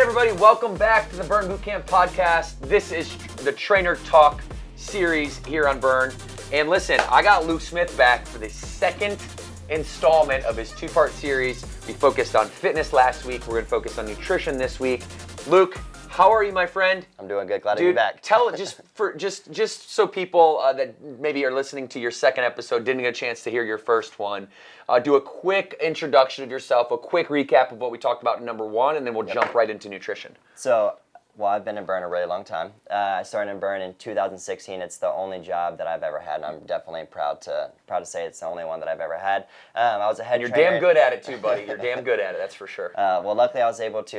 everybody, welcome back to the Burn Bootcamp podcast. This is the Trainer Talk series here on Burn. And listen, I got Luke Smith back for the second installment of his two-part series. We focused on fitness last week. We're going to focus on nutrition this week. Luke, how are you, my friend? I'm doing good. Glad to be back. Tell it just so people that maybe are listening to your second episode didn't get a chance to hear your first one. Do a quick introduction of yourself, a quick recap of what we talked about in number one, and then we'll jump right into nutrition. So, I've been in Burn a really long time. I started in Burn in 2016. It's the only job that I've ever had, and I'm definitely proud to say it's the only one that I've ever had. I was a head trainer. You're damn good at it too, buddy. You're damn good at it, that's for sure. Well, luckily I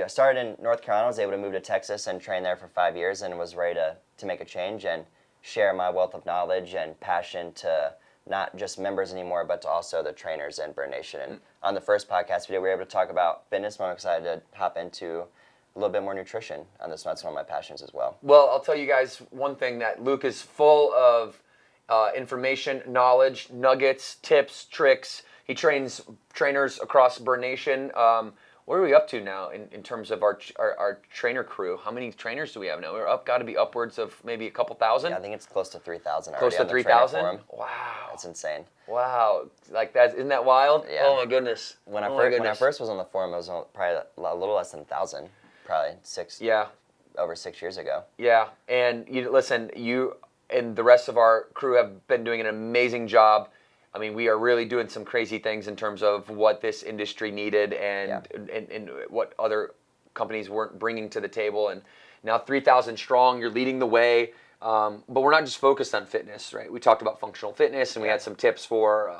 started in North Carolina. I was able to move to Texas and train there for 5 years, and was ready to make a change and share my wealth of knowledge and passion to not just members anymore, but to also the trainers in Burn Nation. And on the first podcast we were able to talk about fitness, but I'm excited to hop into a little bit more nutrition on this one. That's one of my passions as well. Well, I'll tell you guys one thing, that Luke is full of information, knowledge, nuggets, tips, tricks. He trains trainers across Burn Nation. What are we up to now in terms of our trainer crew? How many trainers do we have now? We're got to be upwards of maybe a couple thousand? Yeah, I think it's close to 3,000 already. Close to 3,000? Wow. That's insane. Wow. Like that, isn't that wild? Yeah. Oh my goodness. When I first was on the forum, it was probably a little less than 1,000. Probably over 6 years ago. Yeah, and you and the rest of our crew have been doing an amazing job. I mean, we are really doing some crazy things in terms of what this industry needed and what other companies weren't bringing to the table. And now 3,000 strong, you're leading the way. But we're not just focused on fitness, right? We talked about functional fitness, and we had some tips for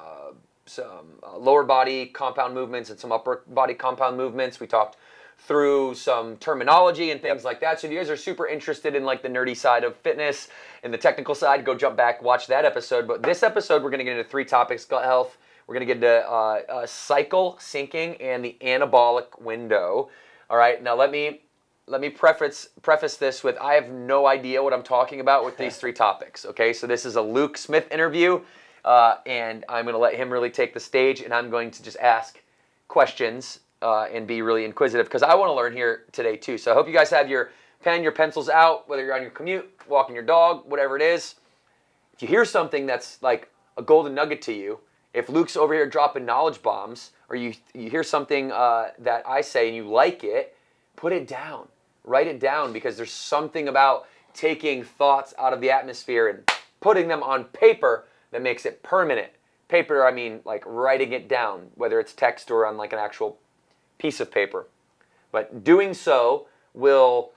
some lower body compound movements and some upper body compound movements. We talked through some terminology and things like that. So if you guys are super interested in like the nerdy side of fitness and the technical side, go jump back, watch that episode. But this episode, we're going to get into three topics: gut health, we're going to get into cycle syncing, and the anabolic window. All right, now let me preface this with, I have no idea what I'm talking about with these three topics. Okay, so this is a Luke Smith interview, and I'm going to let him really take the stage, and I'm going to just ask questions and be really inquisitive, because I want to learn here today too. So I hope you guys have your pen, your pencils out, whether you're on your commute, walking your dog, whatever it is. If you hear something that's like a golden nugget to you, if Luke's over here dropping knowledge bombs, or you hear something that I say and you like it, put it down. Write it down, because there's something about taking thoughts out of the atmosphere and putting them on paper that makes it permanent. Paper, I mean like writing it down, whether it's text or on like an actual piece of paper. But doing so will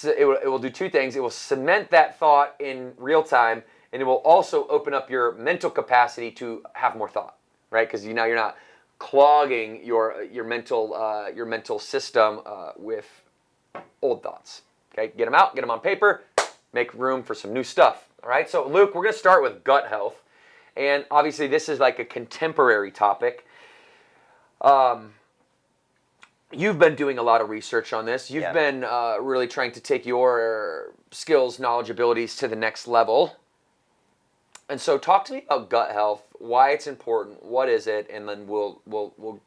do two things. It will cement that thought in real time, and it will also open up your mental capacity to have more thought, right? Because now you're not clogging your mental system with old thoughts. Okay, get them out, get them on paper, make room for some new stuff. All right, so Luke, we're going to start with gut health, and obviously this is like a contemporary topic. You've been doing a lot of research on this. You've been really trying to take your skills, knowledge, abilities to the next level. And so talk to me about gut health, why it's important, what is it, and then we'll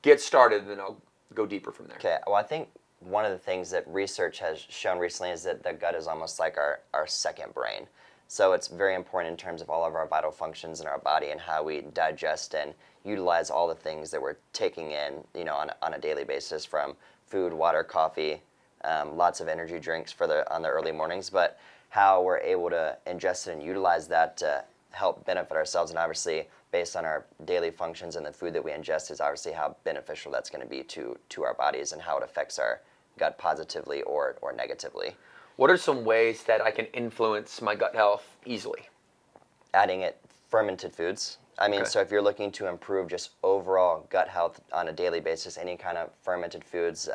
get started, and then I'll go deeper from there. Okay, well, I think one of the things that research has shown recently is that the gut is almost like our second brain. So it's very important in terms of all of our vital functions in our body and how we digest and utilize all the things that we're taking in, on a daily basis, from food, water, coffee, lots of energy drinks on the early mornings, but how we're able to ingest it and utilize that to help benefit ourselves. And obviously, based on our daily functions and the food that we ingest, is obviously how beneficial that's going to be to our bodies and how it affects our gut positively or negatively. What are some ways that I can influence my gut health easily? Adding fermented foods. So if you're looking to improve just overall gut health on a daily basis, any kind of fermented foods.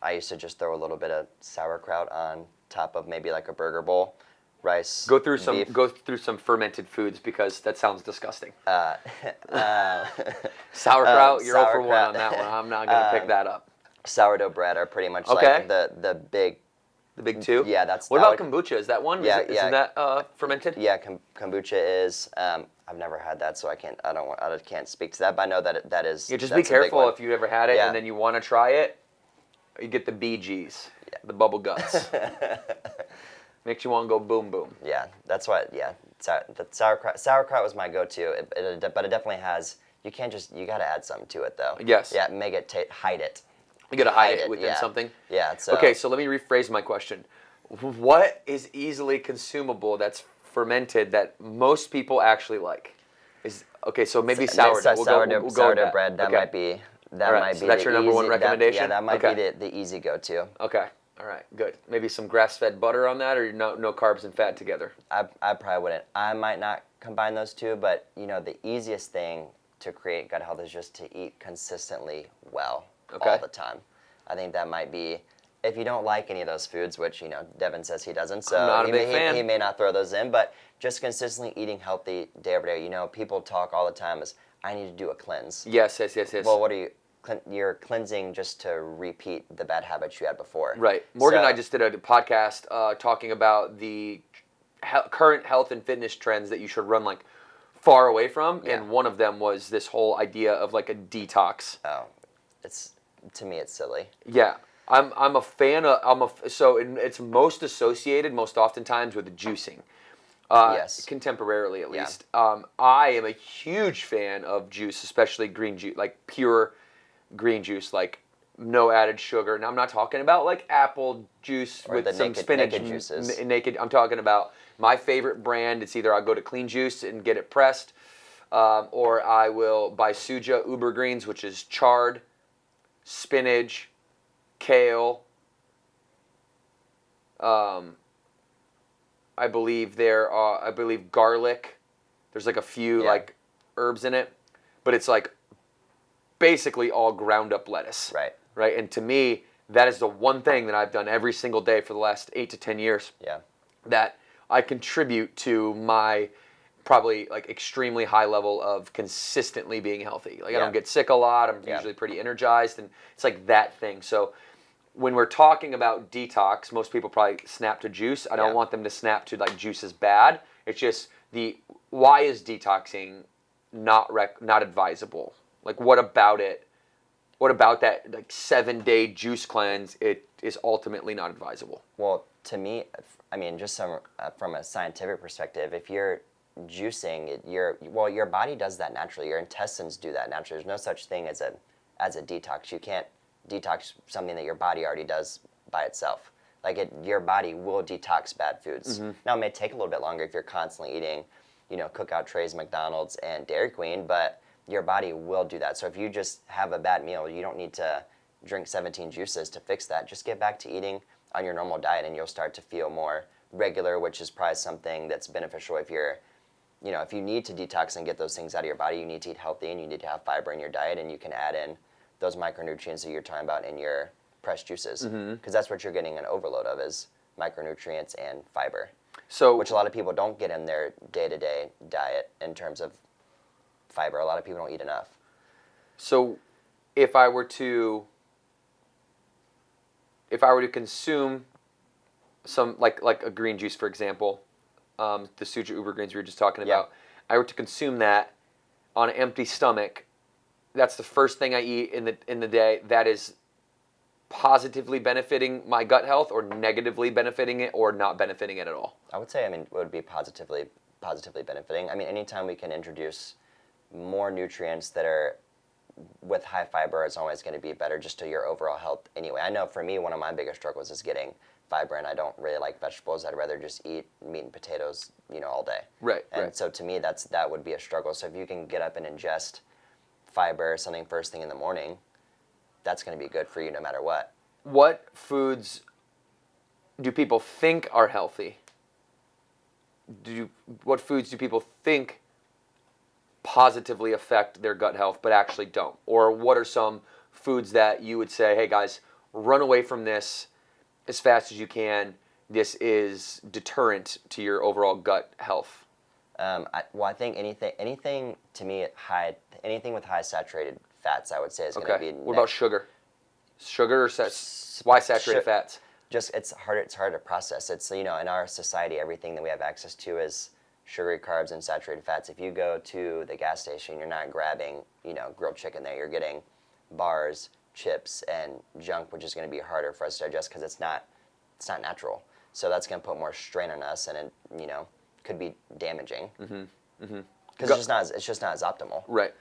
I used to just throw a little bit of sauerkraut on top of maybe like a burger bowl, rice. Go through some fermented foods, because that sounds disgusting. Sauerkraut, you're 0 for 1 on that one. I'm not going to pick that up. Sourdough bread are pretty much like the big. The big two? Yeah, that's. What about kombucha? Is that one? Yeah, Isn't that fermented? Yeah, kombucha is. I've never had that, so I can't speak to that. But I know that is. Yeah, just be careful if you ever had it and then you want to try it. You get the BGs, the bubble guts. Makes you want to go boom boom. Yeah, that's what. Yeah, the sauerkraut. Sauerkraut was my go-to, but it definitely has. You can't just. You got to add something to it though. Yes. Yeah, make it hide it. You got to hide it within something. Yeah. So. Okay, so let me rephrase my question. What is easily consumable that's fermented that most people actually like? So maybe sourdough. Sourdough bread. That might be. That might be. So that's your number one recommendation. That might be the easy go-to. Okay. All right. Good. Maybe some grass-fed butter on that, or no carbs and fat together. I probably wouldn't. I might not combine those two, but the easiest thing to create gut health is just to eat consistently well all the time. I think that might be. If you don't like any of those foods, which Devan says he doesn't, so I'm not a big fan. He may not throw those in, but just consistently eating healthy day over day. People talk all the time as I need to do a cleanse. Yes. Well, what are you? You're cleansing just to repeat the bad habits you had before. Right. Morgan and I just did a podcast talking about the current health and fitness trends that you should run like far away from, and one of them was this whole idea of like a detox. Oh, to me it's silly. Yeah. I'm a fan of it's most associated most oftentimes with juicing. Yes. Contemporarily at least. I am a huge fan of juice, especially green juice, like pure green juice, like no added sugar. And I'm not talking about like apple juice or with some spinach naked juices. Naked. I'm talking about my favorite brand. It's either I go to Clean Juice and get it pressed, or I will buy Suja Uber Greens, which is chard, spinach, kale. I believe garlic. There's like a few like herbs in it, but it's like basically all ground up lettuce. Right. Right. And to me, that is the one thing that I've done every single day for the last 8 to 10 years. Yeah. That I contribute to my probably like extremely high level of consistently being healthy. Like I don't get sick a lot. I'm usually pretty energized, and it's like that thing. So when we're talking about detox, most people probably snap to juice. I don't want them to snap to like juice is bad. It's just why is detoxing not advisable? Like what about it? What about that like 7-day juice cleanse? It is ultimately not advisable. Well, to me, I mean, just from a scientific perspective, if you're juicing, your body does that naturally. Your intestines do that naturally. There's no such thing as a detox. You can't detox something that your body already does by itself. Like your body will detox bad foods. Mm-hmm. Now it may take a little bit longer if you're constantly eating, cookout trays, McDonald's, and Dairy Queen, but your body will do that. So if you just have a bad meal, you don't need to drink 17 juices to fix that. Just get back to eating on your normal diet, and you'll start to feel more regular, which is probably something that's beneficial if you're, if you need to detox and get those things out of your body, you need to eat healthy and you need to have fiber in your diet, and you can add in those micronutrients that you're talking about in your pressed juices, because that's what you're getting an overload of is micronutrients and fiber. So, which a lot of people don't get in their day-to-day diet in terms of fiber. A lot of people don't eat enough. So, if I were to consume some like a green juice, for example, the Suja Uber Greens we were just talking about, I were to consume that on an empty stomach. That's the first thing I eat in the day. That is positively benefiting my gut health, or negatively benefiting it, or not benefiting it at all. I would say, it would be positively benefiting. Anytime we can introduce more nutrients that are with high fiber, it's always going to be better just to your overall health anyway. I know for me, one of my biggest struggles is getting fiber, and I don't really like vegetables. I'd rather just eat meat and potatoes, all day. Right. And so to me, that would be a struggle. So if you can get up and ingest fiber, something first thing in the morning, that's going to be good for you no matter what. What foods do people think are healthy? What foods do people think positively affect their gut health but actually don't? Or what are some foods that you would say, hey guys, run away from this as fast as you can. This is deterrent to your overall gut health. I think anything to me anything with high saturated fats, I would say is going to be. What about sugar? Sugar or why saturated fats? Just it's hard to process. It's in our society, everything that we have access to is sugary carbs and saturated fats. If you go to the gas station, you're not grabbing grilled chicken there. You're getting bars, chips and junk, which is going to be harder for us to digest because it's not natural. So that's going to put more strain on us, and it, could be damaging. Because it's just not as optimal. Right.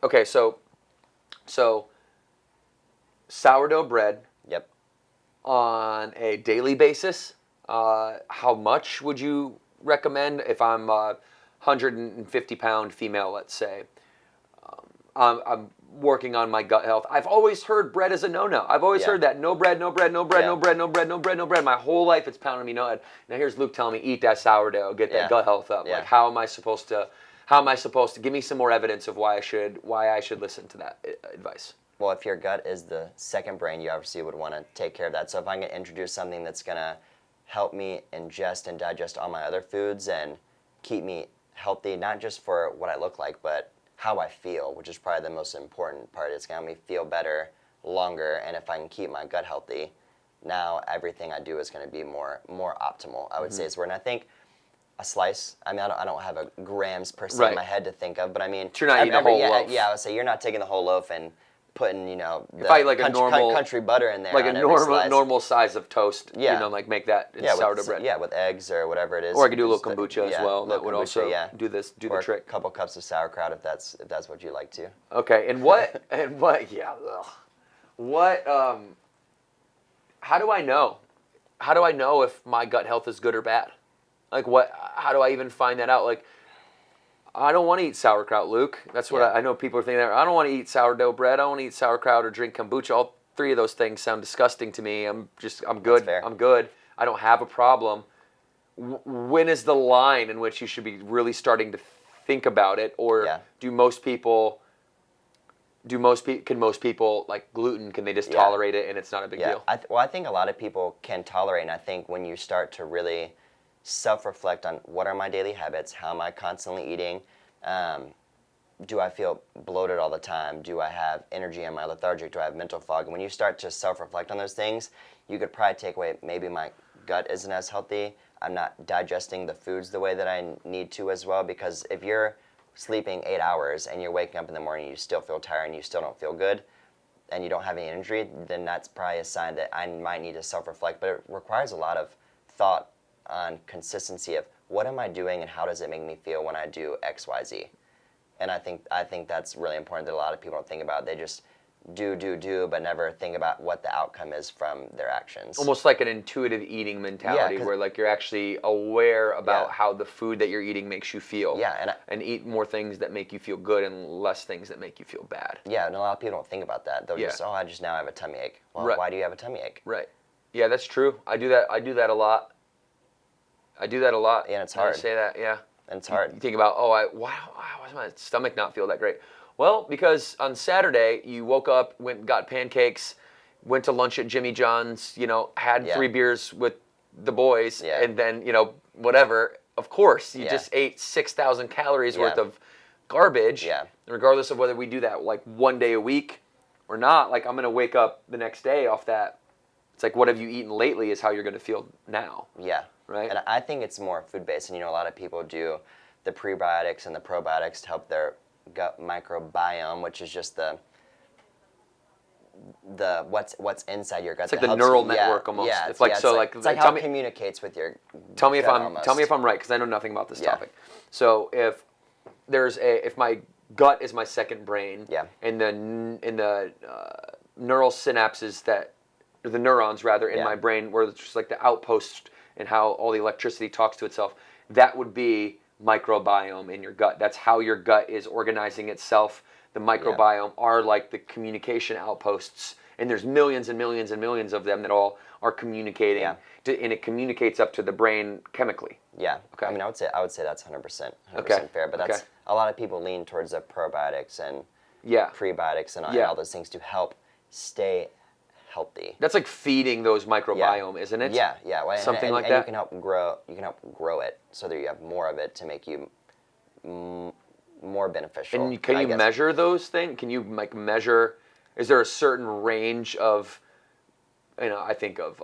Okay. So sourdough bread. Yep. On a daily basis, how much would you recommend if I'm a 150-pound female, let's say? I'm working on my gut health. I've always heard bread is a no-no. I've always heard that. No bread, no bread, no bread, no bread, no bread, no bread, no bread. My whole life it's pounding me. No. Now here's Luke telling me, eat that sourdough, get that gut health up. Like, how am I supposed to give me some more evidence of why I should listen to that advice? Well, if your gut is the second brain, you obviously would want to take care of that. So if I'm going to introduce something that's going to help me ingest and digest all my other foods and keep me healthy, not just for what I look like, but how I feel, which is probably the most important part. It's going to help me feel better longer, and if I can keep my gut healthy, now everything I do is going to be more optimal, I would say. And I think a slice, I mean, I don't have a grams per se in my head to think of, but I mean, you're not eating a whole loaf. Yeah, I would say you're not taking the whole loaf and putting, country butter in there. Like a normal size of toast. Yeah. Like make that in sourdough bread. Yeah, with eggs or whatever it is. Or I could do a little kombucha as well. That would also do the trick. A couple cups of sauerkraut if that's what you like to. Okay, and what how do I know? How do I know if my gut health is good or bad? Like how do I even find that out? Like, I don't want to eat sauerkraut, Luke. That's what I know people are thinking there. I don't want to eat sourdough bread. I don't want to eat sauerkraut or drink kombucha. All three of those things sound disgusting to me. I'm good. I'm good. I don't have a problem. When is the line in which you should be really starting to think about it? Or can most people like gluten? Can they just tolerate it and it's not a big deal? I think a lot of people can tolerate, and I think when you start to really self-reflect on what are my daily habits, how am I constantly eating, do I feel bloated all the time, do I have energy, am I lethargic, do I have mental fog, and when you start to self-reflect on those things, you could probably take away maybe my gut isn't as healthy, I'm not digesting the foods the way that I need to as well, because if you're sleeping 8 hours and you're waking up in the morning and you still feel tired and you still don't feel good and you don't have any energy, then that's probably a sign that I might need to self-reflect, but it requires a lot of thought on consistency of what am I doing and how does it make me feel when I do X, Y, Z. And I think that's really important that a lot of people don't think about. They just do, but never think about what the outcome is from their actions. Almost like an intuitive eating mentality where like you're actually aware about how the food that you're eating makes you feel. Yeah, and eat more things that make you feel good and less things that make you feel bad. Yeah, and a lot of people don't think about that. They'll just, I just now have a tummy ache. Well, why do you have a tummy ache? Right. Yeah, that's true. I do that a lot. Yeah, and it's hard. I say that, yeah. And it's hard. You think about, why does my stomach not feel that great? Well, because on Saturday, you woke up, went and got pancakes, went to lunch at Jimmy John's, had 3 beers with the boys, and then, whatever. Of course, you just ate 6,000 calories worth of garbage. Yeah. Regardless of whether we do that like one day a week or not, like I'm going to wake up the next day off that. It's like, what have you eaten lately is how you're going to feel now. Yeah. Right? And I think it's more food-based. And, a lot of people do the prebiotics and the probiotics to help their gut microbiome, which is just the what's inside your gut. It's like the neural network almost. Yeah, it's like how it communicates with your Tell me if almost. I'm right, because I know nothing about this topic. So if my gut is my second brain, and the neural synapses the neurons rather in my brain, where it's just like the outpost and how all the electricity talks to itself, that would be microbiome in your gut. That's how your gut is organizing itself. The microbiome are like the communication outposts, and there's millions and millions and millions of them that all are communicating, and it communicates up to the brain chemically. Yeah. Okay. I mean, I would say that's 100% fair, but that's a lot of people lean towards the probiotics and prebiotics and all those things to help stay healthy. That's like feeding those microbiome, isn't it? Yeah. Something like and that. You can help grow it so that you have more of it to make you more beneficial. And can you measure those things? Can you measure? Is there a certain range of? I think of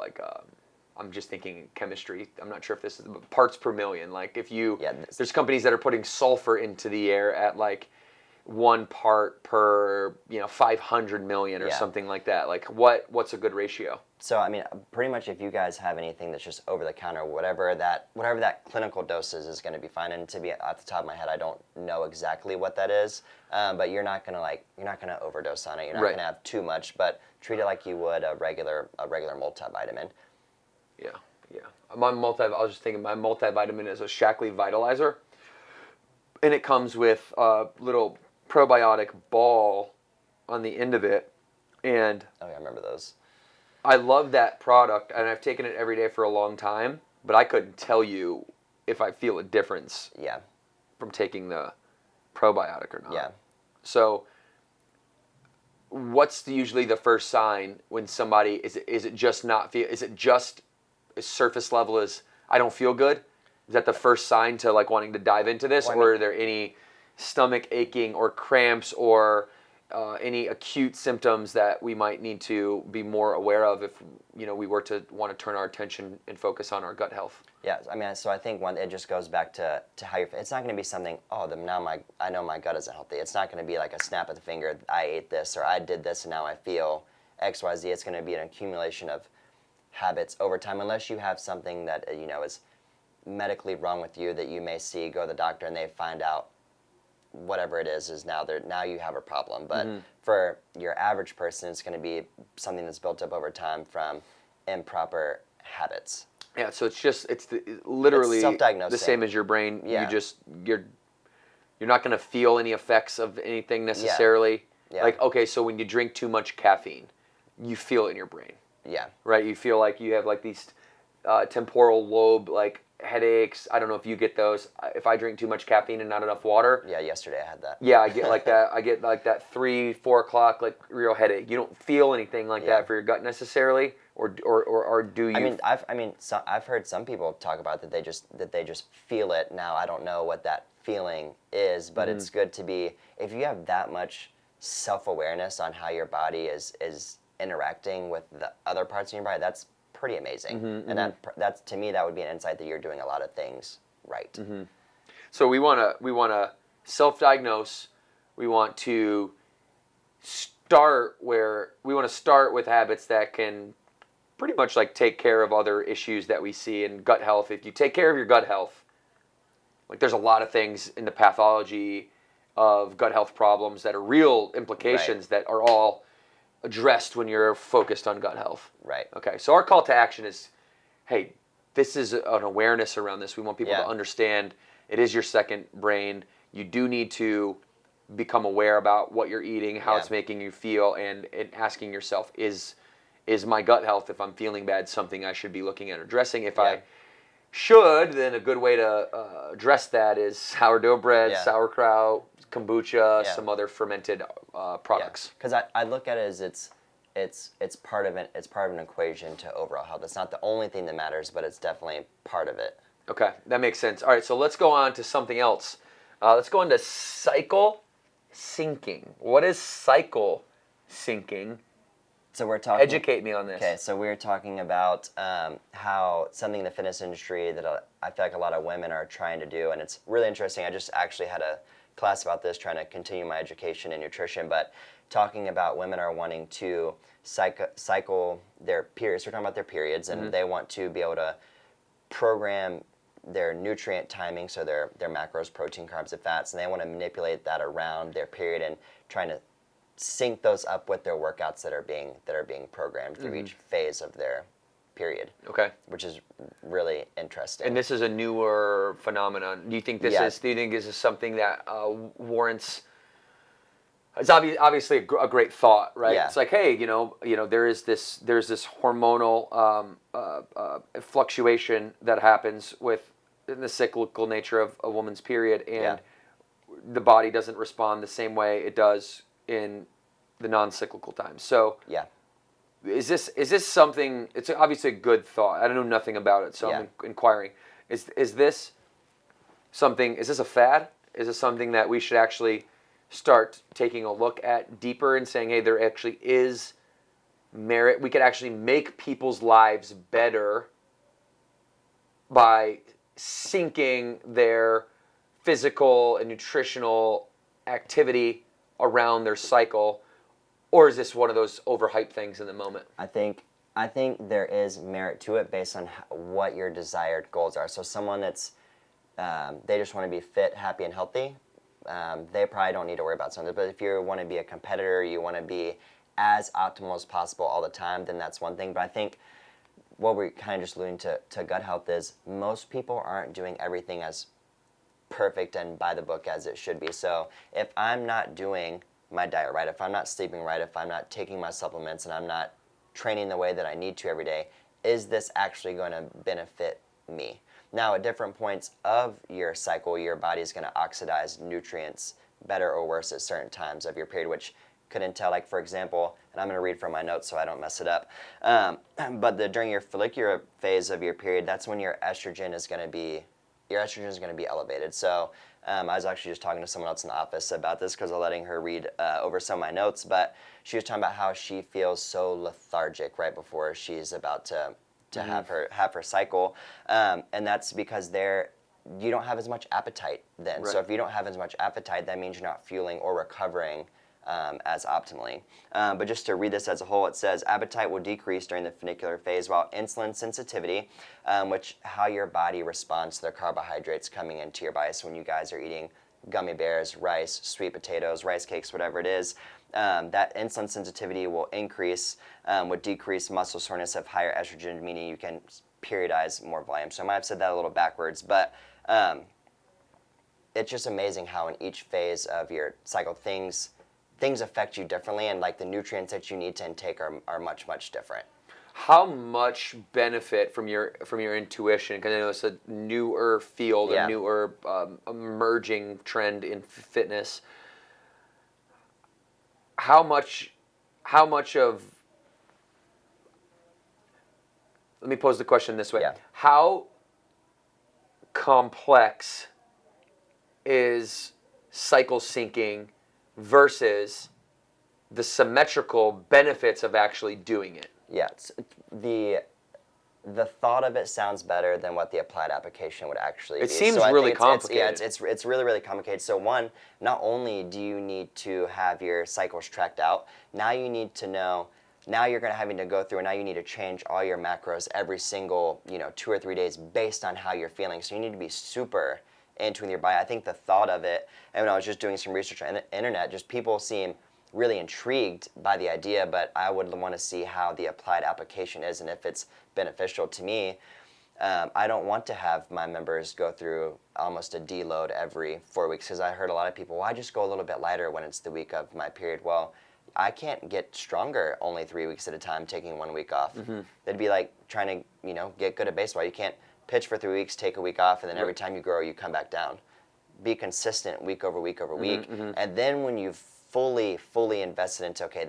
I'm just thinking chemistry. I'm not sure if this is parts per million. Like if you, there's companies that are putting sulfur into the air at like 1 part per 500 million or something like that. Like what's a good ratio? So I mean, pretty much if you guys have anything that's just over the counter, whatever that clinical dose is going to be fine. And to be off the top of my head, I don't know exactly what that is, but you're not gonna overdose on it. You're not gonna have too much, but treat it like you would a regular multivitamin. Yeah. I was just thinking my multivitamin is a Shaklee Vitalizer, and it comes with a little probiotic ball on the end of it, and oh yeah, I remember those. I love that product, and I've taken it every day for a long time, but I couldn't tell you if I feel a difference from taking the probiotic or not. Yeah. So what's usually the first sign when somebody, is it just as surface level as I don't feel good? Is that the first sign to like wanting to dive into this? Or are there any stomach aching or cramps or any acute symptoms that we might need to be more aware of if we were to want to turn our attention and focus on our gut health? Yeah, I mean, so I think it just goes back to how you're. It's not going to be something. Oh, I know my gut isn't healthy. It's not going to be like a snap of the finger. I ate this or I did this and now I feel X, Y, Z. It's going to be an accumulation of habits over time, unless you have something that is medically wrong with you that you may go to the doctor and they find out whatever it is now you have a problem. But for your average person, it's going to be something that's built up over time from improper habits. Yeah, so it's literally self-diagnosing. The same as your brain. Yeah. You're not going to feel any effects of anything necessarily. Yeah. Like, okay, so when you drink too much caffeine, you feel it in your brain. Yeah. Right? You feel like you have like these temporal lobe like headaches. I don't know if you get those. If I drink too much caffeine and not enough water. Yeah, yesterday I had that. Yeah, I get like that. I get like that 3-4 o'clock like real headache. You don't feel anything like that for your gut necessarily, or do you? I've heard some people talk about that they just feel it. Now I don't know what that feeling is, but it's good to be, if you have that much self-awareness on how your body is interacting with the other parts of your body, that's pretty amazing. And that's to me, that would be an insight that you're doing a lot of things right. So we want to self-diagnose. We want to start with habits that can pretty much like take care of other issues that we see in gut health. If you take care of your gut health, like there's a lot of things in the pathology of gut health problems that are real implications that are all addressed when you're focused on gut health. Right. Okay, so our call to action is, hey, this is an awareness around this. We want people to understand it is your second brain. You do need to become aware about what you're eating, how it's making you feel, and asking yourself, is my gut health, if I'm feeling bad, something I should be looking at addressing? If I should, then a good way to address that is sourdough bread, sauerkraut, kombucha, some other fermented products. Because I look at it as it's part of an equation to overall health. It's not the only thing that matters, but it's definitely part of it. Okay, that makes sense. All right, so let's go on to something else. Let's go into cycle syncing. What is cycle syncing? So we're talking. Educate me on this. Okay, so we're talking about how something in the fitness industry that I feel like a lot of women are trying to do, and it's really interesting. I just actually had a class about this, trying to continue my education in nutrition, but talking about women are wanting to cycle their periods. We're talking about their periods, and they want to be able to program their nutrient timing, so their macros, protein, carbs, and fats, and they want to manipulate that around their period and trying to sync those up with their workouts that are being programmed through each phase of their period. Okay. Which is really interesting. And this is a newer phenomenon. Do you think this is something that warrants? It's obviously a great thought, right? Yeah. It's like, hey, there's this hormonal fluctuation that happens in the cyclical nature of a woman's period, and the body doesn't respond the same way it does in the non-cyclical times. So is this something? It's obviously a good thought. I don't know nothing about it, so I'm inquiring. Is this something? Is this a fad? Is this something that we should actually start taking a look at deeper and saying, hey, there actually is merit? We could actually make people's lives better by syncing their physical and nutritional activity around their cycle, or is this one of those overhyped things in the moment? I think there is merit to it based on what your desired goals are. So someone that's they just want to be fit, happy, and healthy, they probably don't need to worry about something. But if you want to be a competitor, you want to be as optimal as possible all the time, then that's one thing. But I think what we're kind of just alluding to gut health is most people aren't doing everything as perfect and by the book as it should be. So if I'm not doing my diet right, if I'm not sleeping right, if I'm not taking my supplements, and I'm not training the way that I need to every day, is this actually going to benefit me? Now, at different points of your cycle, your body is going to oxidize nutrients better or worse at certain times of your period, which could entail, like, for example, and I'm going to read from my notes so I don't mess it up, but during your follicular phase of your period, that's when your estrogen is going to be elevated. So I was actually just talking to someone else in the office about this because I'm letting her read over some of my notes, but she was talking about how she feels so lethargic right before she's about to have her cycle, and that's because you don't have as much appetite then. Right. So if you don't have as much appetite, that means you're not fueling or recovering as optimally. But just to read this as a whole, it says appetite will decrease during the follicular phase, while insulin sensitivity, which how your body responds to the carbohydrates coming into your body. So when you guys are eating gummy bears, rice, sweet potatoes, rice cakes, whatever it is, that insulin sensitivity will increase with decreased muscle soreness of higher estrogen, meaning you can periodize more volume. So I might have said that a little backwards, but it's just amazing how in each phase of your cycle things affect you differently, and like the nutrients that you need to intake are much, much different. How much benefit from your intuition? Because I know it's a newer field, a newer emerging trend in fitness. How much of, let me pose the question this way. Yeah. How complex is cycle syncing versus the symmetrical benefits of actually doing it? Yeah, the thought of it sounds better than what the applied application would actually be. It seems really complicated. It's really, really complicated. So one, not only do you need to have your cycles tracked out, now you need to know, now you're going to having to go through, and now you need to change all your macros every single 2 or 3 days based on how you're feeling. So you need to be super in tune with your body. I think the thought of it, and when I was just doing some research on the internet, just people seem really intrigued by the idea, but I would want to see how the applied application is and if it's beneficial to me. I don't want to have my members go through almost a deload every 4 weeks, because I heard a lot of people, well, I just go a little bit lighter when it's the week of my period. Well, I can't get stronger only 3 weeks at a time taking 1 week off. Mm-hmm. That'd be like trying to get good at baseball. You can't pitch for 3 weeks, take a week off, and then every time you grow, you come back down. Be consistent week over week over week, and then when you've fully invested into, okay,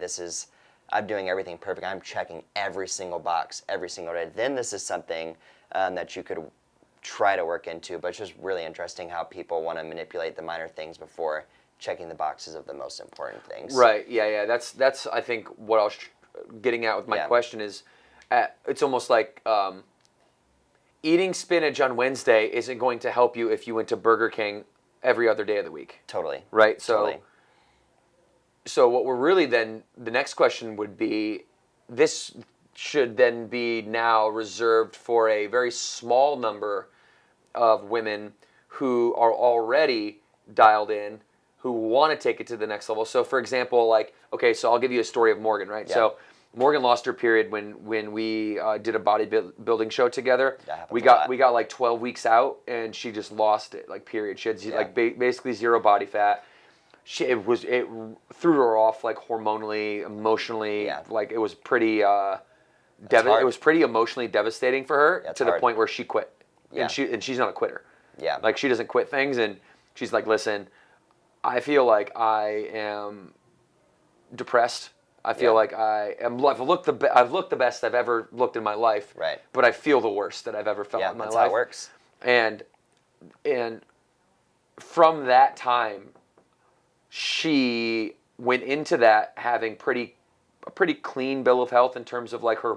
I'm doing everything perfect, I'm checking every single box every single day, then this is something that you could try to work into. But it's just really interesting how people want to manipulate the minor things before checking the boxes of the most important things. Right, yeah. That's I think what I was getting at with my question is, it's almost like eating spinach on Wednesday isn't going to help you if you went to Burger King every other day of the week. Totally. Right? Totally. So what we're really then, the next question would be, this should then be now reserved for a very small number of women who are already dialed in, who want to take it to the next level. So for example, so I'll give you a story of Morgan, right? Yeah. So Morgan lost her period when we did a bodybuilding show together. We got like 12 weeks out, and she just lost it, period. She had basically zero body fat. It threw her off hormonally, emotionally. Yeah. It was pretty it was pretty emotionally devastating for her, to the point where she quit. Yeah. And she's not a quitter. Yeah. She doesn't quit things, and she's like, listen, I feel like I am depressed. I feel like I've looked the best I've ever looked in my life. Right. But I feel the worst that I've ever felt in my life. That's how it works. And from that time, she went into that having a pretty clean bill of health in terms of her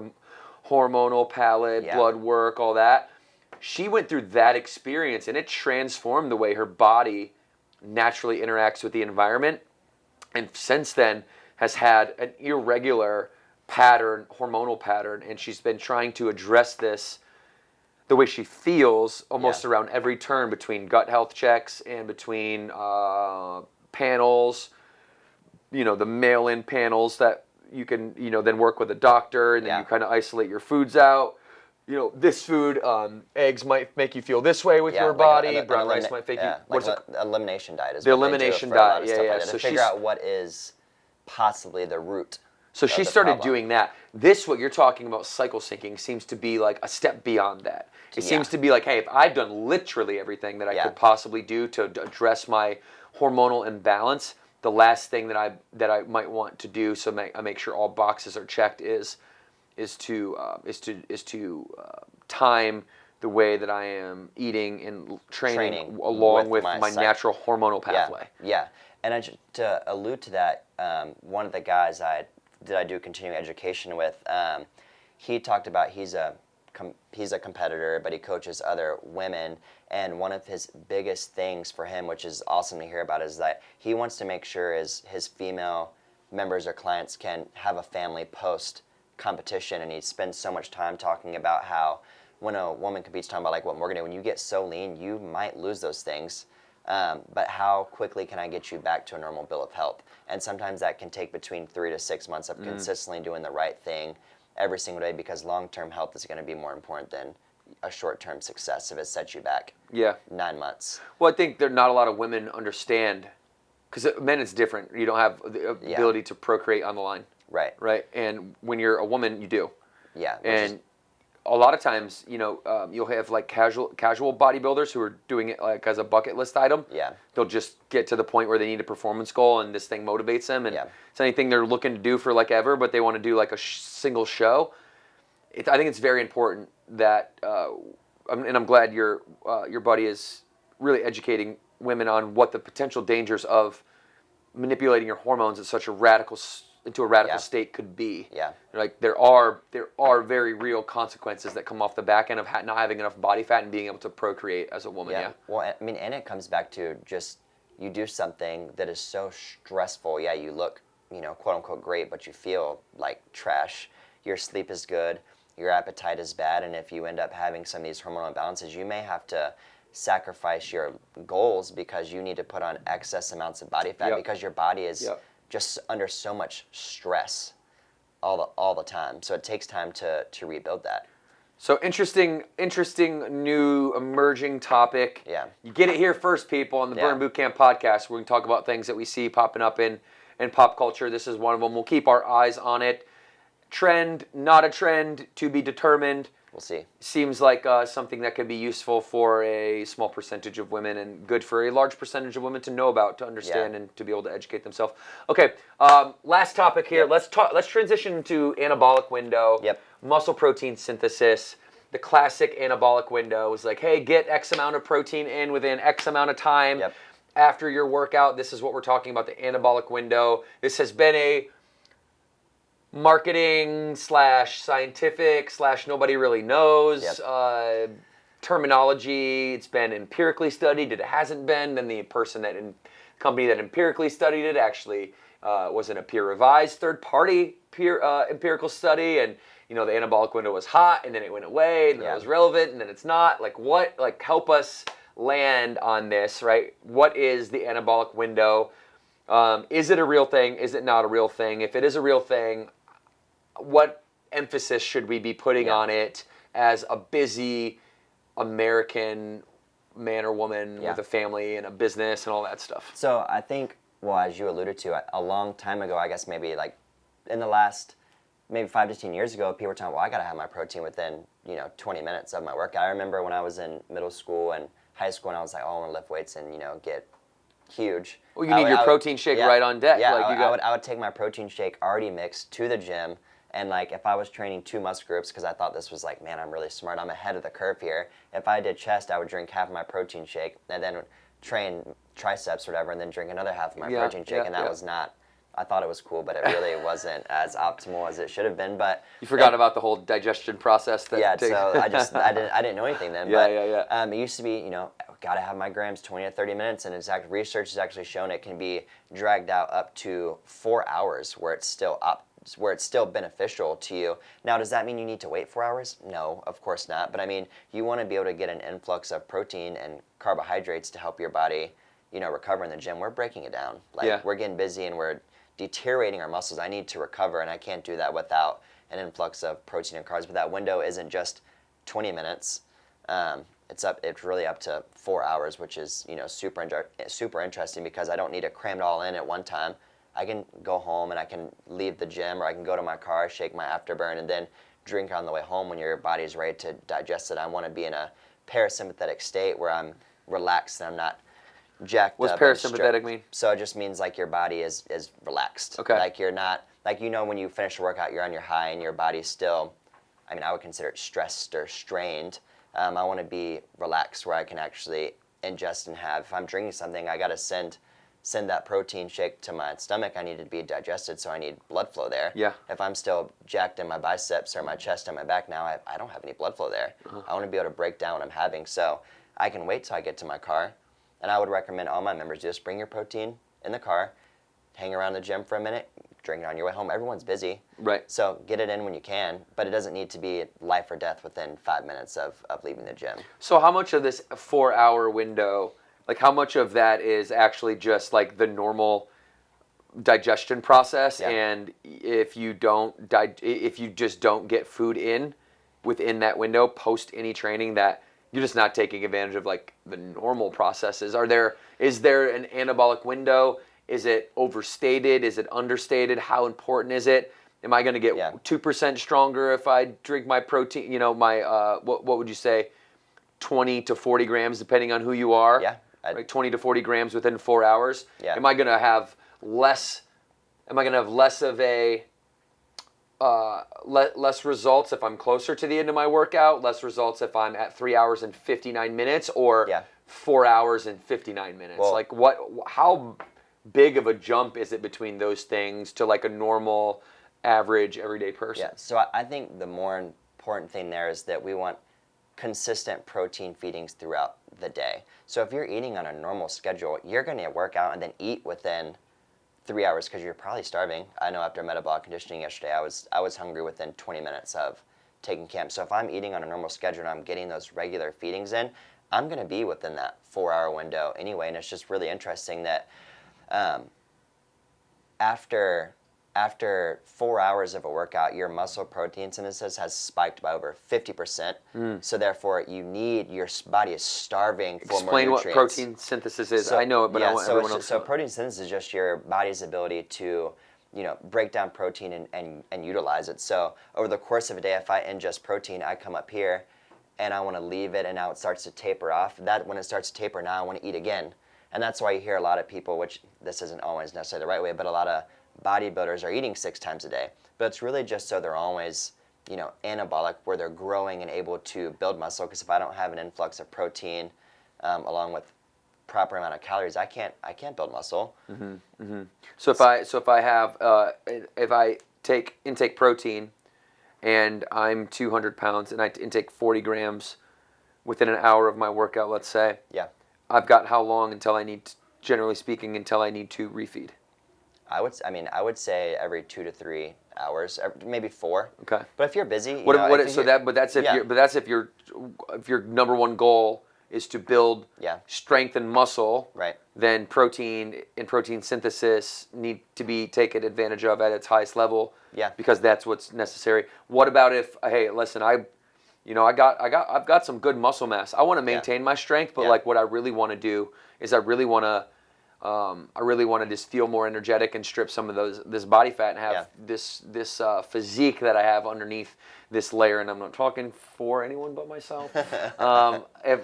hormonal palette, blood work, all that. She went through that experience, and it transformed the way her body naturally interacts with the environment. and since then has had an irregular pattern, hormonal pattern, and she's been trying to address this, the way she feels almost around every turn between gut health checks and between panels, the mail-in panels that you can, then work with a doctor, and then you kind of isolate your foods out. This food, eggs might make you feel this way with your body. Brown rice might make you. What's it? Elimination diet is the elimination diet. Yeah. So to figure out what is possibly the root. So she started doing that. This, what you're talking about, cycle syncing, seems to be like a step beyond that. It seems to be like, hey, if I've done literally everything that I could possibly do to address my hormonal imbalance, the last thing that I might want to do, so I make sure all boxes are checked, is to time the way that I am eating and training along with my natural hormonal pathway. Yeah. And to allude to that, one of the guys I do continuing education with, he talked about he's a competitor, but he coaches other women, and one of his biggest things for him, which is awesome to hear about, is that he wants to make sure his female members or clients can have a family post competition, and he spends so much time talking about how when a woman competes, talking about like what Morgan did, when you get so lean, you might lose those things. But how quickly can I get you back to a normal bill of health? And sometimes that can take between 3 to 6 months of consistently doing the right thing every single day, because long-term health is going to be more important than a short-term success if it sets you back 9 months. Well, I think not a lot of women understand, because men it's different. You don't have the ability to procreate on the line. Right. And when you're a woman, you do. Yeah. And a lot of times, you'll have like casual bodybuilders who are doing it like as a bucket list item. Yeah. They'll just get to the point where they need a performance goal, and this thing motivates them, and it's anything they're looking to do for like ever, but they want to do like a single show. I think it's very important that, and I'm glad your buddy is really educating women on what the potential dangers of manipulating your hormones at such a radical state could be. Yeah. Like there are very real consequences that come off the back end of not having enough body fat and being able to procreate as a woman. Yeah. Well, I mean, and it comes back to just you do something that is so stressful. Yeah, you look, quote unquote great, but you feel like trash. Your sleep is good, your appetite is bad, and if you end up having some of these hormonal imbalances, you may have to sacrifice your goals because you need to put on excess amounts of body fat because your body is just under so much stress all the time. So it takes time to rebuild that. So interesting new emerging topic. Yeah. You get it here first, people, on the Burn Boot Camp podcast. We're going to talk about things that we see popping up in pop culture. This is one of them. We'll keep our eyes on it. Trend, not a trend, to be determined. We'll see. Seems like something that could be useful for a small percentage of women and good for a large percentage of women to know about, to understand, and to be able to educate themselves. Okay, last topic here. Let's transition to anabolic window. Muscle protein synthesis. The classic anabolic window is like, hey, get X amount of protein in within X amount of time after your workout. This is what we're talking about, the anabolic window. This has been a marketing / scientific / nobody really knows terminology. It's been empirically studied. It hasn't been. Then the company that empirically studied it actually was in a peer-revised third-party empirical study, and the anabolic window was hot, and then it went away, and then it was relevant, and then it's not. Help us land on this, right? What is the anabolic window? Is it a real thing? Is it not a real thing? If it is a real thing, what emphasis should we be putting on it as a busy American man or woman with a family and a business and all that stuff? So I think, as you alluded to, a long time ago, I guess maybe like in the last maybe 5 to 10 years ago, people were talking, I got to have my protein within 20 minutes of my workout. I remember when I was in middle school and high school, and I was like, I want to lift weights and get huge. Well, you need your protein shake right on deck. Yeah, I would take my protein shake already mixed to the gym. And if I was training 2 muscle groups, because I thought this was man, I'm really smart, I'm ahead of the curve here. If I did chest, I would drink half of my protein shake and then train triceps or whatever, and then drink another half of my protein shake. And that was not, I thought it was cool, but it really wasn't as optimal as it should have been. But you forgot about the whole digestion process. So I didn't know anything then. It used to be, gotta have my grams 20 to 30 minutes, and research has actually shown it can be dragged out up to 4 hours where it's still beneficial to you. Now, does that mean you need to wait 4 hours? No, of course not. But I mean, you want to be able to get an influx of protein and carbohydrates to help your body, recover in the gym. We're breaking it down. We're getting busy and we're deteriorating our muscles. I need to recover, and I can't do that without an influx of protein and carbs. But that window isn't just 20 minutes. It's really up to 4 hours, which is super interesting, because I don't need to cram it all in at one time. I can go home and I can leave the gym, or I can go to my car, shake my afterburn, and then drink on the way home when your body's ready to digest it. I want to be in a parasympathetic state where I'm relaxed and I'm not jacked What's up. What's parasympathetic mean? So it just means like your body is relaxed. Okay. Like you're not, like when you finish a workout, you're on your high and your body's still, I would consider it stressed or strained. I want to be relaxed where I can actually ingest and have. If I'm drinking something, I got to send that protein shake to my stomach. I need it to be digested, so I need blood flow there. Yeah. If I'm still jacked in my biceps or my chest or my back now, I don't have any blood flow there. I want to be able to break down what I'm having, so I can wait till I get to my car. And I would recommend all my members just bring your protein in the car, hang around the gym for a minute, drink it on your way home. Everyone's busy. Right. So get it in when you can, but it doesn't need to be life or death within 5 minutes of leaving the gym. So how much of this 4 hour window, like how much of that is actually just like the normal digestion process? Yeah. And if you just don't get food in within that window post any training, that you're just not taking advantage of like the normal processes. Is there an anabolic window? Is it overstated? Is it understated? How important is it? Am I going to get 2% stronger if I drink my protein? What would you say? 20 to 40 grams, depending on who you are. Yeah. Right, 20 to 40 grams within 4 hours. Yeah. Am I going to have less of a less results if I'm closer to the end of my workout? Less results if I'm at 3 hours and 59 minutes, or 4 hours and 59 minutes? Well, how big of a jump is it between those things to like a normal, average, everyday person? Yeah. So I think the more important thing there is that we want consistent protein feedings throughout the day. So if you're eating on a normal schedule, you're going to work out and then eat within 3 hours because you're probably starving. I know after metabolic conditioning yesterday, I was hungry within 20 minutes of taking camp. So if I'm eating on a normal schedule and I'm getting those regular feedings in, I'm going to be within that 4 hour window anyway. And it's just really interesting that after 4 hours of a workout, your muscle protein synthesis has spiked by over 50%. So therefore, your body is starving for more nutrients. Explain what protein synthesis is. I know it, but I want everyone else to know. So protein synthesis is just your body's ability to, break down protein and utilize it. So over the course of a day, if I ingest protein, I come up here and I want to leave it, and now it starts to taper off. When it starts to taper, now I want to eat again. And that's why you hear a lot of people, which this isn't always necessarily the right way, but a lot of bodybuilders are eating 6 times a day. But it's really just so they're always, anabolic, where they're growing and able to build muscle. Because if I don't have an influx of protein along with proper amount of calories, I can't build muscle. Mm-hmm. Mm-hmm. So if I intake protein and I'm 200 pounds and I intake 40 grams within an hour of my workout, let's say. Yeah. I've got how long generally speaking, until I need to refeed? I would say every 2 to 3 hours, maybe 4. Okay. But if you're busy, that's if your number one goal is to build strength and muscle. Right. Then protein and protein synthesis need to be taken advantage of at its highest level. Yeah. Because that's what's necessary. What about if I've got some good muscle mass. I want to maintain my strength, but like what I really want to do is I really want to just feel more energetic and strip some of this body fat and have this physique that I have underneath this layer. And I'm not talking for anyone but myself.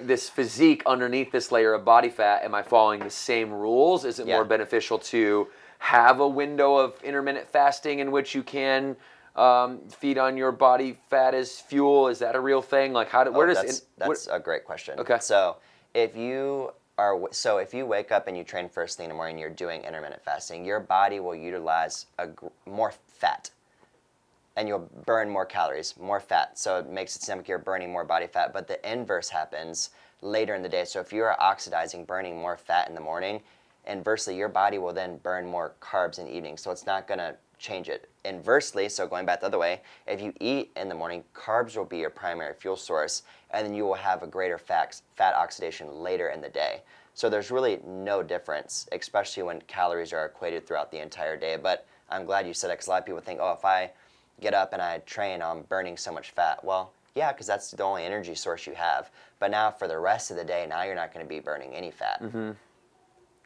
This physique underneath this layer of body fat, am I following the same rules? Is it more beneficial to have a window of intermittent fasting in which you can feed on your body fat as fuel? Is that a real thing? Like that's a great question. Okay. So if you wake up and you train first thing in the morning, you're doing intermittent fasting, your body will utilize more fat and you'll burn more calories, more fat. So it makes it seem like you're burning more body fat, but the inverse happens. later in the day. So if you are oxidizing, burning more fat in the morning, inversely, your body will then burn more carbs in the evening. So it's not going to change it. Inversely, so going back the other way, if you eat in the morning, carbs will be your primary fuel source, and then you will have a greater fat oxidation later in the day. So there's really no difference, especially when calories are equated throughout the entire day. But I'm glad you said it, because a lot of people think, oh, if I get up and I train, I'm burning so much fat. Well, yeah, because that's the only energy source you have. But now for the rest of the day, now you're not going to be burning any fat.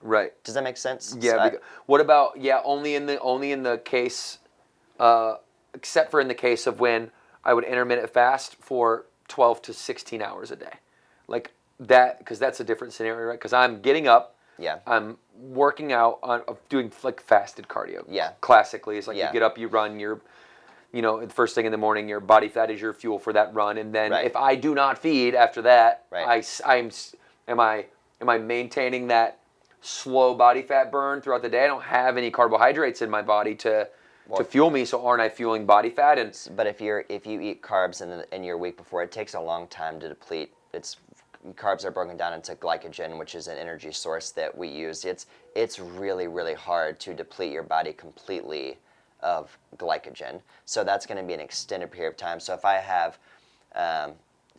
Right. Does that make sense? Yeah. What about only in the case, except for in the case of when I would intermittent fast for 12 to 16 hours a day, like that, because that's a different scenario, right? Because I'm getting up, I'm working out on doing like fasted cardio. Yeah. Classically, it's like you get up, you run, the first thing in the morning, your body fat is your fuel for that run, and then if I do not feed after that, am I maintaining that slow body fat burn throughout the day? I don't have any carbohydrates in my body to fuel me, so aren't I fueling body fat? But if you eat carbs in your week before, it takes a long time to deplete. Carbs are broken down into glycogen, which is an energy source that we use. It's really, really hard to deplete your body completely of glycogen. So that's going to be an extended period of time. So if I have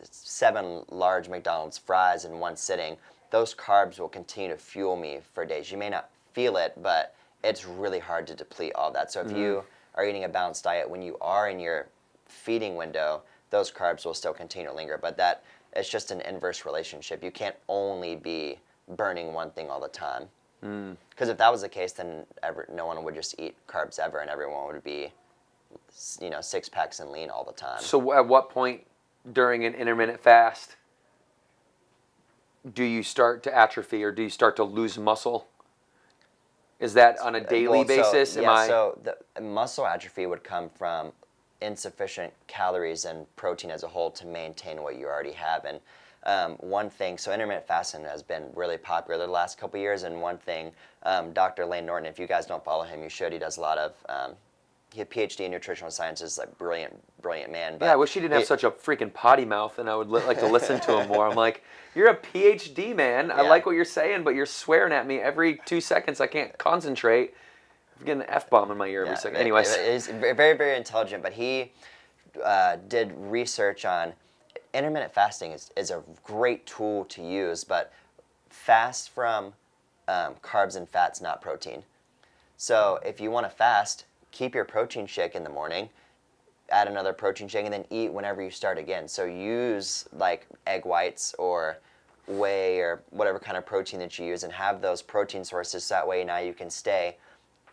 7 large McDonald's fries in one sitting, those carbs will continue to fuel me for days. You may not feel it, but it's really hard to deplete all that. So if you are eating a balanced diet, when you are in your feeding window, those carbs will still continue to linger. But it's just an inverse relationship. You can't only be burning one thing all the time. Because if that was the case, then no one would just eat carbs ever, and everyone would be, 6 packs and lean all the time. So at what point during an intermittent fast do you start to atrophy, or do you start to lose muscle? Is that on a daily basis? So the muscle atrophy would come from insufficient calories and protein as a whole to maintain what you already have. And one thing, so intermittent fasting has been really popular the last couple of years, and one thing, Dr. Lane Norton, if you guys don't follow him, you should. He does a lot of, he had PhD in nutritional sciences, like brilliant man. But I wish he didn't have such a freaking potty mouth, and I would like to listen to him more. I'm like, you're a PhD, man. I like what you're saying, but you're swearing at me every 2 seconds. I can't concentrate. I'm getting an F-bomb in my ear every second. Anyways. He's very, very intelligent, but he did research on intermittent fasting is a great tool to use, but fast from carbs and fats, not protein. So if you want to fast, keep your protein shake in the morning, add another protein shake, and then eat whenever you start again. So use like egg whites or whey or whatever kind of protein that you use, and have those protein sources, so that way now you can stay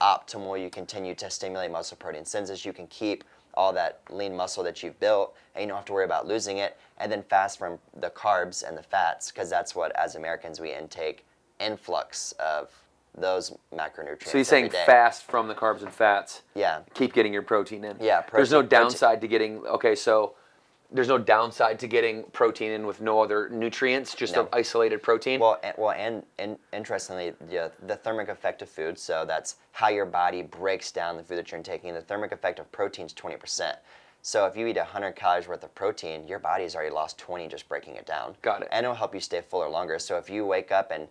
optimal. You continue to stimulate muscle protein synthesis. You can keep all that lean muscle that you've built, and you don't have to worry about losing it. And then fast from the carbs and the fats, because that's what, as Americans, we intake influx of those macronutrients. So you're saying fast from the carbs and fats. Yeah. Keep getting your protein in. Yeah. There's no downside to getting. Okay, so there's no downside to getting protein in with no other nutrients, just an isolated protein. And interestingly, the thermic effect of food. So that's how your body breaks down the food that you're taking. The thermic effect of protein is 20%. So if you eat 100 calories worth of protein, your body's already lost 20 just breaking it down. Got it. And it'll help you stay fuller longer. So if you wake up and,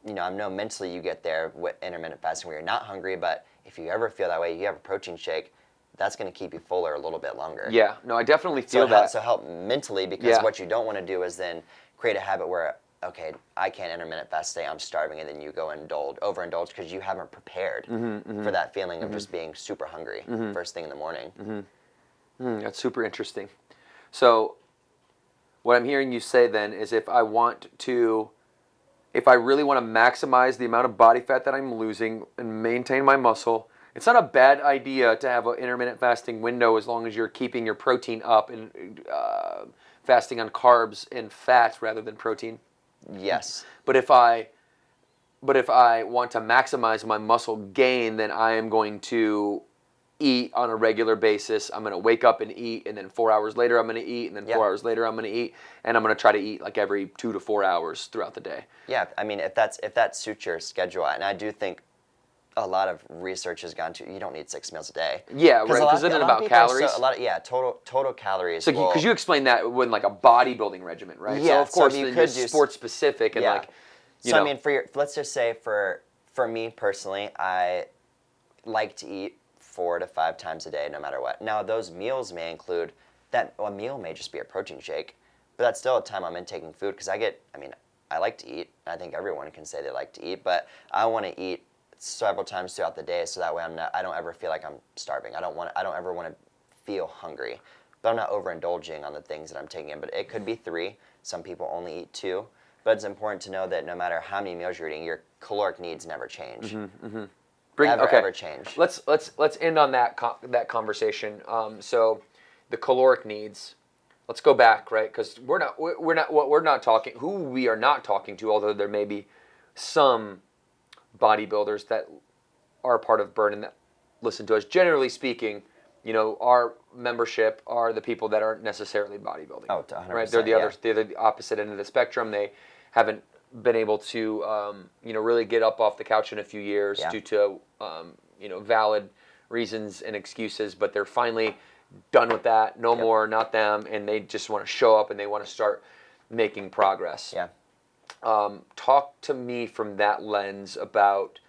I know mentally you get there with intermittent fasting where you're not hungry, but if you ever feel that way, you have a protein shake, that's going to keep you fuller a little bit longer. Yeah, no, I definitely feel that. So help mentally, because what you don't want to do is then create a habit where, okay, I can't intermittent fast today, I'm starving, and then you go overindulge because you haven't prepared for that feeling of just being super hungry first thing in the morning. That's super interesting. So what I'm hearing you say then is if I really want to maximize the amount of body fat that I'm losing and maintain my muscle, it's not a bad idea to have an intermittent fasting window as long as you're keeping your protein up and fasting on carbs and fats rather than protein. Yes. But if I want to maximize my muscle gain, then I am going to eat on a regular basis. I'm going to wake up and eat, and then 4 hours later I'm going to eat, and then 4 hours later I'm going to eat, and I'm going to try to eat like every 2 to 4 hours throughout the day. Yeah, I mean, if that suits your schedule, and I do think a lot of research has gone to, you don't need 6 meals a day. Yeah, right. Because isn't it about calories? Total calories. So, because you explained that when like a bodybuilding regimen, right? Yeah, so of course, so you then could you're sports specific and yeah. like, you so know. I mean, let's just say for me personally, I like to eat 4 to 5 times a day, no matter what. Now, those meals may include a meal may just be a protein shake, but that's still a time I'm intaking food because I like to eat. I think everyone can say they like to eat, but I want to eat several times throughout the day, so that way I don't ever feel like I'm starving. I don't ever want to feel hungry, but I'm not overindulging on the things that I'm taking in. But it could be 3. Some people only eat 2. But it's important to know that no matter how many meals you're eating, your caloric needs never change. Ever change. Let's end on that conversation. So the caloric needs. Let's go back, right? Because we are not talking to, although there may be some bodybuilders that are a part of Burn and that listen to us. Generally speaking, our membership are the people that aren't necessarily bodybuilding. Oh, 100%, right? They're the opposite end of the spectrum. They haven't been able to, really get up off the couch in a few years due to, valid reasons and excuses. But they're finally done with that. No more, not them, and they just want to show up and they want to start making progress. Yeah. Talk to me from that lens about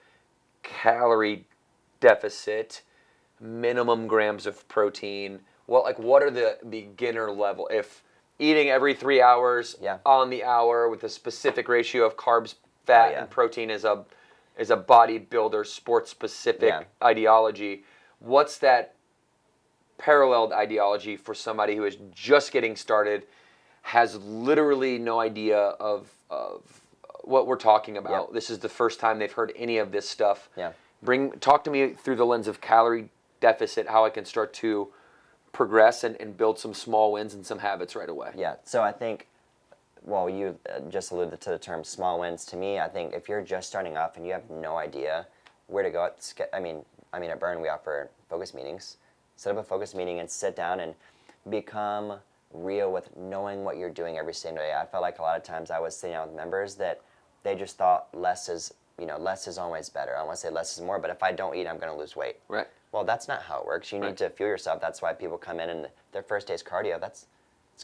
calorie deficit, minimum grams of protein. What are the beginner level? If eating every 3 hours on the hour with a specific ratio of carbs, fat, and protein is a bodybuilder sports specific ideology, what's that paralleled ideology for somebody who is just getting started, has literally no idea of what we're talking about? Yep. This is the first time they've heard any of this stuff. Yeah. Talk to me through the lens of calorie deficit, how I can start to progress and build some small wins and some habits right away. Yeah. So I think, you just alluded to the term small wins. To me, I think if you're just starting off and you have no idea where to go, at Burn we offer focus meetings. Set up a focus meeting and sit down and become real with knowing what you're doing every single day. I felt like a lot of times I was sitting down with members that they just thought less is always better. I don't want to say less is more, but if I don't eat, I'm going to lose weight. Right. Well, that's not how it works. You need to fuel yourself. That's why people come in and their first day's cardio, it's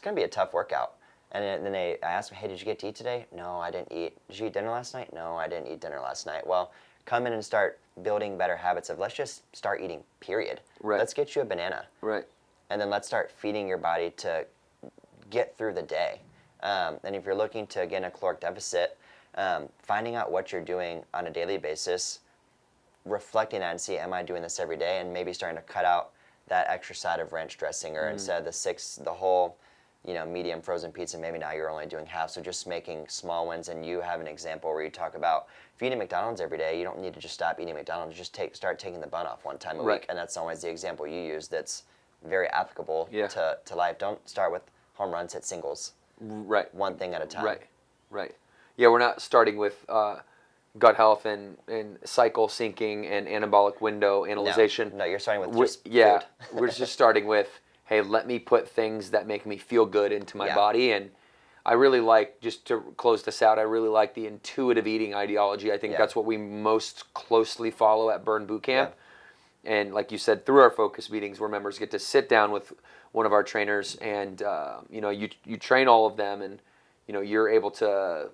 going to be a tough workout. And then I ask them, hey, did you get to eat today? No, I didn't eat. Did you eat dinner last night? No, I didn't eat dinner last night. Well, come in and start building better habits of let's just start eating, period. Right. Let's get you a banana. Right. And then let's start feeding your body to get through the day. And if you're looking to, again, a caloric deficit, finding out what you're doing on a daily basis, reflecting that and see, am I doing this every day? And maybe starting to cut out that extra side of ranch dressing, or instead of the whole, medium frozen pizza, maybe now you're only doing half. So just making small wins. And you have an example where you talk about if you eat McDonald's every day, you don't need to just stop eating McDonald's. Just start taking the bun off one time a week. And that's always the example you use that's very applicable to life. Don't start with home runs, hit singles. Right. One thing at a time. Right. Yeah, we're not starting with gut health and cycle syncing and anabolic window analyzation. No, you're starting with just food. We're just starting with, hey, let me put things that make me feel good into my body. And I really like, just to close this out, I really like the intuitive eating ideology. I think that's what we most closely follow at Burn Bootcamp. Yeah. And like you said, through our focus meetings where members get to sit down with one of our trainers and, you train all of them and, you're able to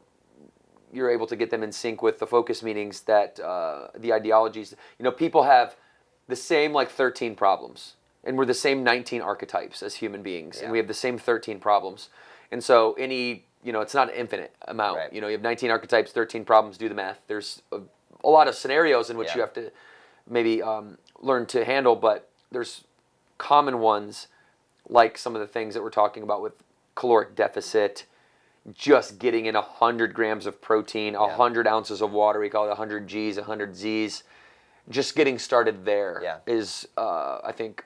get them in sync with the focus meetings that the ideologies, people have the same 13 problems and we're the same 19 archetypes as human beings and we have the same 13 problems. And so it's not an infinite amount. Right. You have 19 archetypes, 13 problems, do the math. There's a lot of scenarios in which you have to maybe learn to handle, but there's common ones like some of the things that we're talking about with caloric deficit, just getting in 100 grams of protein, 100 ounces of water, we call it 100 Gs, 100 Zs. Just getting started there is, I think,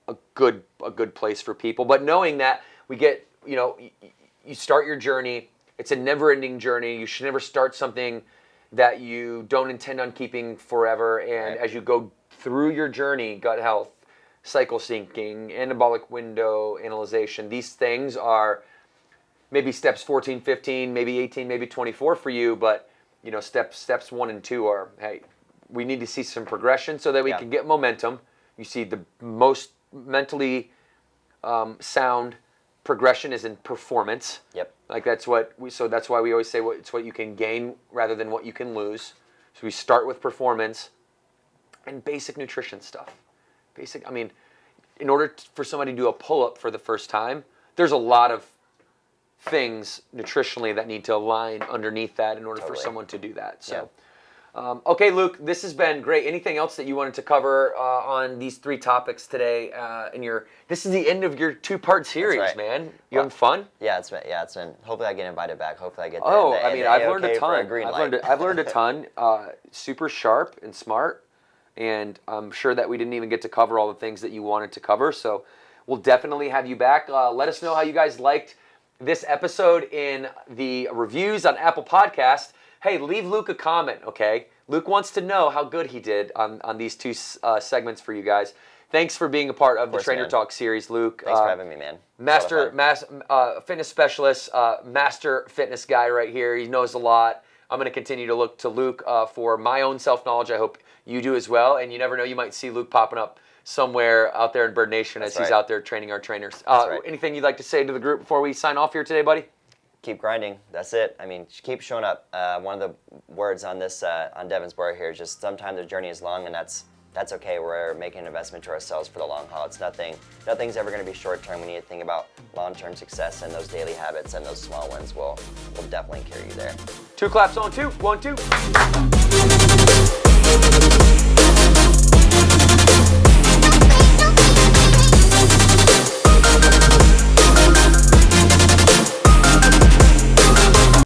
a good place for people. But knowing that we get, you start your journey, it's a never-ending journey. You should never start something that you don't intend on keeping forever. And as you go through your journey, gut health, cycle syncing, anabolic window analyzation, these things are maybe steps 14, 15, maybe 18, maybe 24 for you, but steps 1 and 2 are, hey, we need to see some progression so that we Yeah. can get momentum. You see the most mentally sound progression is in performance. Yep. Like that's why we always say it's what you can gain rather than what you can lose. So we start with performance and basic nutrition stuff. I mean, in order for somebody to do a pull-up for the first time, there's a lot of things nutritionally that need to align underneath that in order for someone to do that. So, okay, Luke, this has been great. Anything else that you wanted to cover on these 3 topics today? This is the end of your 2-part series, right. man. You having fun? Yeah, it's been. Hopefully, I get invited back. Hopefully, I get. I've learned a A-OK for ton. green I've light. learned a ton. Super sharp and smart, and I'm sure that we didn't even get to cover all the things that you wanted to cover. So, we'll definitely have you back. Let us know how you guys liked this episode in the reviews on Apple Podcast. Hey, leave Luke a comment, okay? Luke wants to know how good he did on these 2 segments for you guys. Thanks for being a part of the Trainer man. Talk series, Luke. Thanks for having me, man. Fitness specialist, master fitness guy right here. He knows a lot. I'm going to continue to look to Luke for my own self-knowledge. I hope you do as well. And you never know, you might see Luke popping up somewhere out there in Bird Nation as he's out there training our trainers. Anything you'd like to say to the group before we sign off here today, buddy? Keep grinding. That's it. I mean, keep showing up. One of the words on this on Devan's board here is just sometimes the journey is long, and that's okay. We're making an investment to ourselves for the long haul. It's nothing's ever going to be short term. We need to think about long-term success, and those daily habits and those small wins will definitely carry you there. 2 claps on 2. 1, 2.